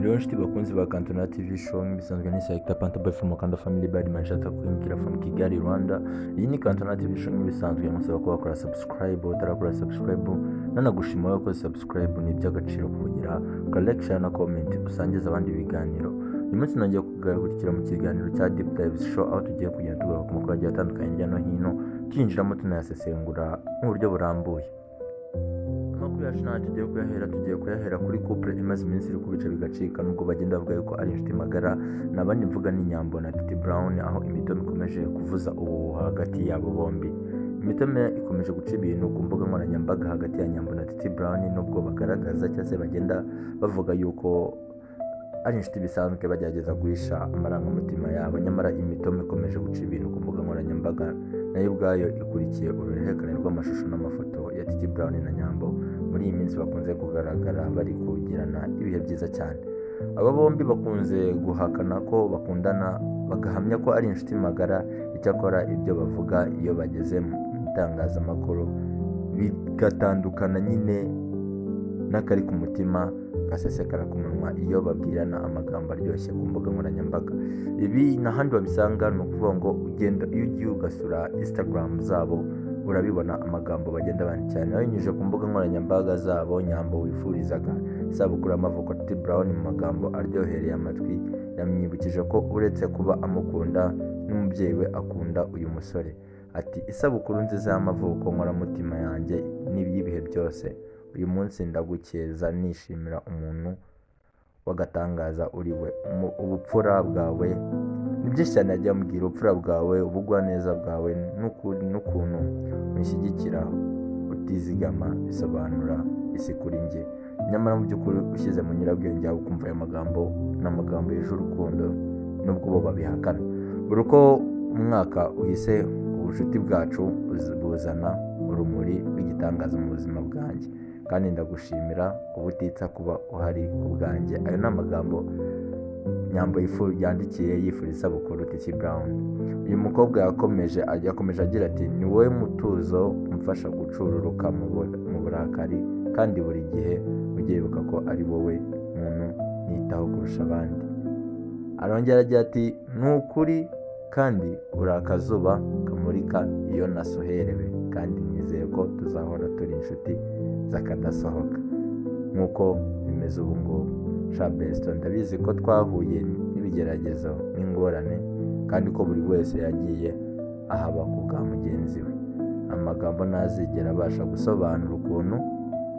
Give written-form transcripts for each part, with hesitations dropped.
Mwiriwe nshuti bakunzi ba Kantona TV show, bisanzwe ni Selector Panta Boy from Wakanda Family Bad Man Shata kwinjira from Kigali Rwanda. Iyi ni Kantona TV show, bisanzwe musaba ko bakora subscribe, utarakora subscribe nanagushima ko subscribe ni by'agaciro kugira collection na comment usangiza abandi biganiro. Uyu munsi nongeye kugarukira mu kiganiro cya Deep Dives Show, aho tugiye kugenda tugaruka ku makuru agiye atandukanye hirya no hino, twinjiramo tunayasesengura mu buryo burambuye. Amakuru yacu nta tugiye kuyahera kuri couple imaze iminsi iri kubica bigacika, nubwo bagenda bavuga yuko ari inshuti magara. Nabandi mvuga ni Nyambo na Titi Brown, aho imitoma ikomeje kuvuza ubuhuha hagati yabo bombi. Imitoma ikomeje guca ibintu ku mbuga nkoranyambaga hagati ya Nyambo na Titi Brown, nubwo bagaragaza cyangwa se bagenda bavuga yuko ari inshuti bisanzwe bagerageza guhisha amarangamutima yabo. Nyamara imitoma ikomeje guca ibintu ku mbuga nkoranyambaga, nayo ubwayo ikurikiye uruhererekane rw'amashusho n'amafoto ya Titi Brown na Nyambo. Muri iyi minsi bakunze kugaragara bari kugirana ibihe byiza cyane. Aba bombi bakunze guhakana ko bakundana, bagahamya ko ari inshuti magara. Icyakora ibyo bavuga iyo bageze mu itangazamakuru bigatandukana nyine n'akari ku mutima gasesekara ku munwa iyo babwirana amagambo aryoshye ku mbuga nkoranyambaga. Ibi n'ahandi babisanga, ni ukuvuga ngo ugenda iyo ugiye ugasura Instagram zabo urabibona amagambo bagenda bandikirana babinyujije ku mbuga nkoranyambaga zabo. Nyambo wifurizaga isabukuru y'amavuko Titi Brown mu magambo aryohereye amatwi, yamwibukije ko uretse kuba amukunda n'umubyeyi we akunda uyu musore. Ati, isabukuru nziza y'amavuko nkoramutima yanjye n'iby'ibihe byose. Uyu munsi ndagukeza nishimira umuntu wagatangaza uri we. Ubupfura bwawe ni byinshi cyane yagiye amubwira, ubupfura bwawe, ubugwaneza bwawe n'ukuntu unshyigikira utizigama bisobanura isi kuri njye. Nyamara mu by'ukuri ushyize mu nyirabwenge yawe ukumva aya magambo n'amagambo yuje urukundo, nubwo bo babihakana. Buri uko umwaka uhise ubucuti bwacu buzana urumuri rw'igitangaza mu buzima bwanjye, kandi ndagushimira ubutitsa kuba uhari ku bwanjye. Ayo ni amagambo Nyambo yandikiye yifuriza isabukuru Titi Brown. Uyu mukobwa yakomeje agira ati, ni wowe mutuzo umfasha gucururuka mu burakari, kandi buri gihe ujye wibuka ko ari wowe muntu nitaho kurusha abandi. Arongera agira ati, ni ukuri kandi uri akazuba kamurika iyo nasuherewe, kandi nizeye ko tuzahora turi inshuti zakadasohoka nk'uko bimeze ubu ngubu. Shabesto, ndabizi ko twahuye n'ibigeragezo n'ingorane, kandi ko buri wese yagiye ahaba ku bwa mugenzi we. Amagambo ntazigera abasha gusobanura ukuntu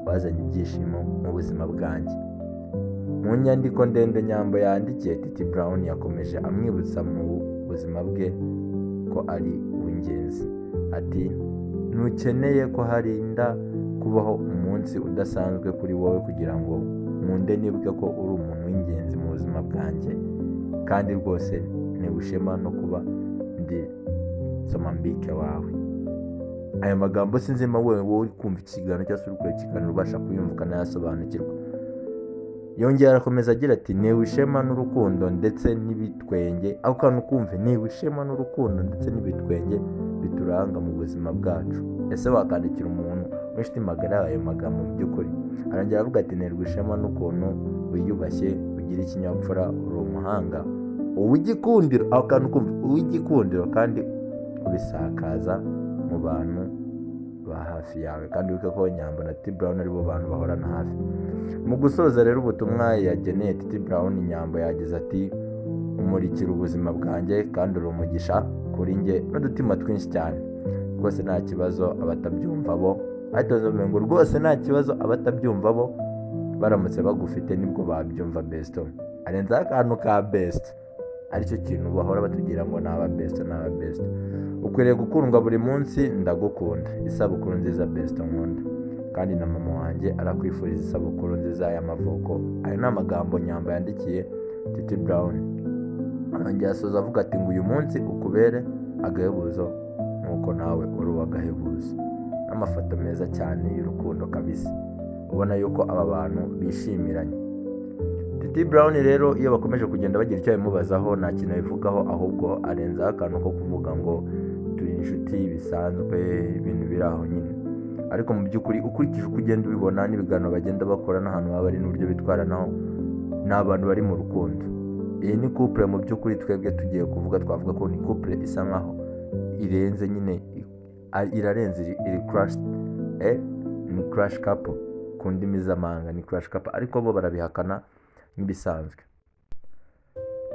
wazanye ibyishimo mu buzima bwanjye. Mu nyandiko ndende Nyambo yandikiye Titi Brown, yakomeje amwibutsa mu buzima bwe ko ari uw'ingenzi. Ati, ntukeneye ko harinda kubaho umunsi udasanzwe kuri wowe kugira ngo nkunde nibuke ko uri umuntu w'ingenzi mu buzima bwanjye, kandi rwose ntegushema no kuba ndi somambike wawe. Aya magambo sinzi ma wowe uri kumva ikiganiro cyangwa se uri kureba ikiganiro ubasha kuyumva nayasobanukirwa. Yongera arakomeza agira ati, newe ishema n'urukundo ndetse n'ibitwenge. Aho kantu kumve, newe ishema n'urukundo ndetse n'ibitwenge bituranga mu buzima bwacu. Ese wakandikira umuntu w'inshuti magara ayo magambo mu by'ukuri? Arongera avuga ati, nerwa ishema n'ukuntu wiyubashye, ugira ikinyabupfura, uri umuhanga, uw'igikundiro. Aho kantu kumve, uw'igikundiro, kandi ubisakaza mu bantu ba hafi yawe, kandi wibuke ko Nyambo na Titi Brown ari bo bantu bahorana hafi. Mu gusoza rero ubutumwa yageneye Titi Brown, Nyambo yagize ati, umurikira ubuzima bwanjye kandi uri umugisha kuri njye n'udutima twinshi cyane. Rwose nta kibazo abatabyumva bo, ngo rwose nta kibazo abatabyumva bo baramutse bagufite nibwo babyumva. Besto arenzaho akantu ka best, aricyo kintu bahora batubwira ngo naba best. Ukwiriye gukundwa buri munsi, ndagukunda, isabukuru nziza Besto nkunda, kandi na mama wanjye arakwifuriza isabukuru nziza y'amavuko. Ayo ni amagambo Nyambo yandikiye Titi Brown. Arongera asoza avuga ati, ngo uyu munsi ukubere agahebuzo nk'uko nawe uri uw'agahebuzo. N'amafoto meza cyane y'urukundo kabisa, ubona yuko aba bantu bishimiranye. Titi Brown rero iyo bakomeje kugenda bagira icyo bimubazaho, nta kintu bivugaho, ahubwo arenzaho akantu ko kuvuga ngo turi inshuti bisanzwe, ibintu biri aho nyine. Ariko mu by'ukuri ukurikije uko ugenda ubibona n'ibiganiro bagenda bakora n'ahantu baba bari n'uburyo bitwaranaho, ni abantu bari mu rukundo. Iyi ni couple mu by'ukuri twebwe tugiye kuvuga, twavuga ko ni couple isa nkaho irenze nyine, irarenze, iri crush, ni crush couple ku ndimi z'amahanga, ni crush couple, ariko bo barabihakana nk'ibisanzwe.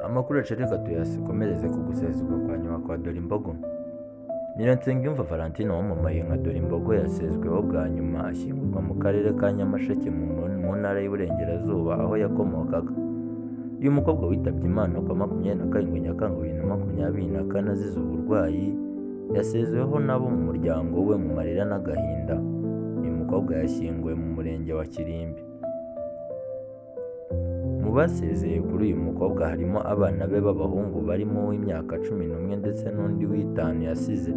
Amakuru yacu reka tuyasikomereze ku gusezerwa kwa nyuma kwa Dorimbogo. Nyiransengiyumva Valentine wamamaye nka Dorimbogo yasezweho bwa nyuma ashyingurwa mu karere ka Nyamasheke mu ntara y'Iburengerazuba aho yakomokaga. Uyu mukobwa witabye Imana kwa 27 Nyakanga 2024 azize uburwayi yasezweho nabo mu muryango we mu marira n'agahinda. Uyu mukobwa yashyinguwe mu murenge wa Kirimbi. Mu basezeye kuri uyu mukobwa harimo abana be b'abahungu barimo uw'imyaka 11 ndetse n'undi w'5 yasize.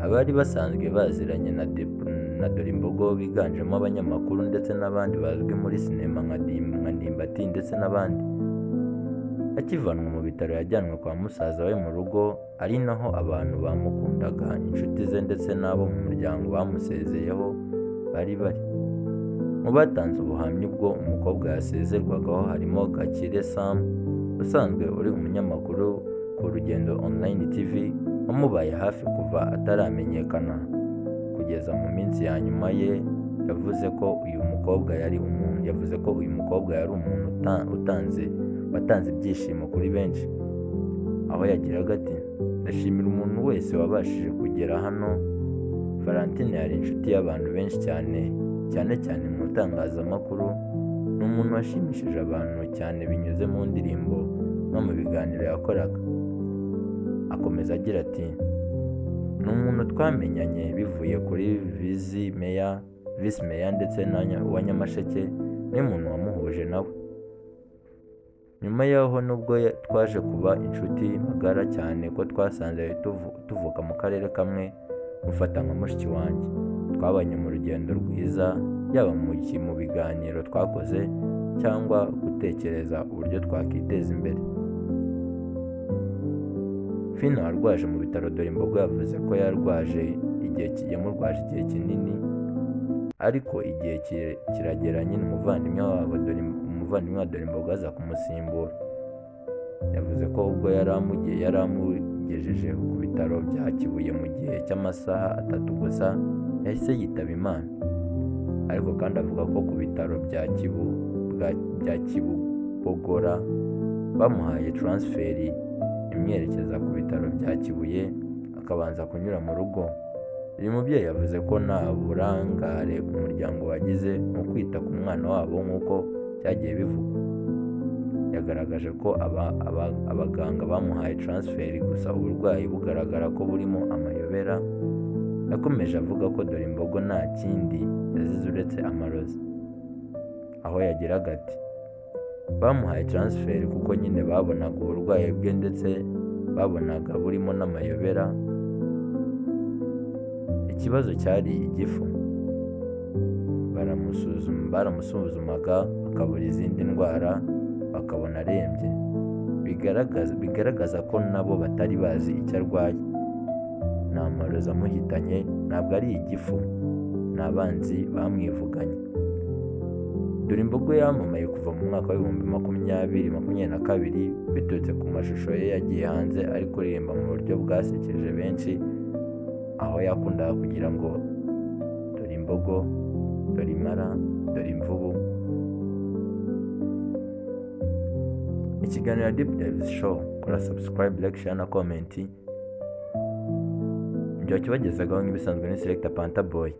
Abari basanzwe baziranye na Dorimbogo biganjemo abanyamakuru ndetse n'abandi bazwi muri sinema nka Ndimbati ndetse n'abandi. Akivanwa mu bitaro yajyanwe kwa musaza we mu rugo, ari naho abantu bamukundaga, inshuti ze ndetse n'abo mu muryango bamusezeyeho bari. Mu batanze ubuhamya ubwo umukobwa yasezerwagaho harimo Gakire Sam usanzwe uri umunyamakuru ku Rugendo Online TV wamubaye hafi kuva ataramenyekana kugeza mu minsi ya nyuma ye. Yavuze ko uyu mukobwa yari umuntu watanze ibyishimo kuri benshi, aho yagiraga ati ndashimira umuntu wese wabashije kugera hano. Valentine yari inshuti y'abantu benshi cyane mu itangazamakuru. Ni umuntu washimishije abantu cyane binyuze mu ndirimbo no mu biganiro yakoraga. Akomeza agira ati ni umuntu twamenyanye bivuye kuri Visi Meya ndetse wa Nyamasheke, ni umuntu wamuhuje nawe. Nyuma yaho nubwo twaje kuba inshuti magara cyane ko twasanze tuvuka mu karere kamwe, mufata nka mushiki wanjye. Twabanye mu rugendo rwiza, yaba mu biganiro twakoze cyangwa gutekereza uburyo twakiteza imbere. Fina warwaje mu bitaro Dorimbogo yavuze ko yamurwaje igihe kinini, ariko igihe kiragera nyine umuvandimwe wa Dorimbogo aza kumusimbura. Yavuze ko ubwo yari amugejeje ku bitaro bya Kibuye mu gihe cy'amasaha 3 gusa yahise yitaba Imana. Ariko kandi avuga ko ku bitaro bya Kibogora bamuhaye transferi imwerekeza ku bitaro bya Kibuye akabanza kunyura mu rugo. Uyu mubyeyi yavuze ko nta burangare umuryango wagize mu kwita ku mwana wabo nk'uko byagiye bivugwa. Yagaragaje ko abaganga bamuhaye transferi gusa uburwayi bugaragara ko burimo amayobera. Yakomeje avuga ko Dorimbogo nta kindi yazize uretse amarozi, aho yagiraga ati bamuhaye transferi kuko nyine babonaga uburwayi bwe ndetse babonaga burimo n'amayobera. Ikibazo cyari igifu, baramusuzumaga bakabura izindi ndwara, bakabona arembye, bigaragaza ko nabo batari bazi icyo arwaye. Ni amarozi amuhitanye, ntabwo ari igifu, ni abanzi bamwivuganye. Dorimbogo yamamaye kuva mu mwaka wa 2022 biturutse ku mashusho ye yagiye hanze ari kuririmba mu buryo bwasekeje benshi, aho yakundaga kugira ngo Dorimbogo, Dorimara, Dorimvubu. Ikiganiro Deep Dives Show, kora subscribe, like, share na comment. Njye wakibagezagaho nk'ibisanzwe ni Selector Panther Boy.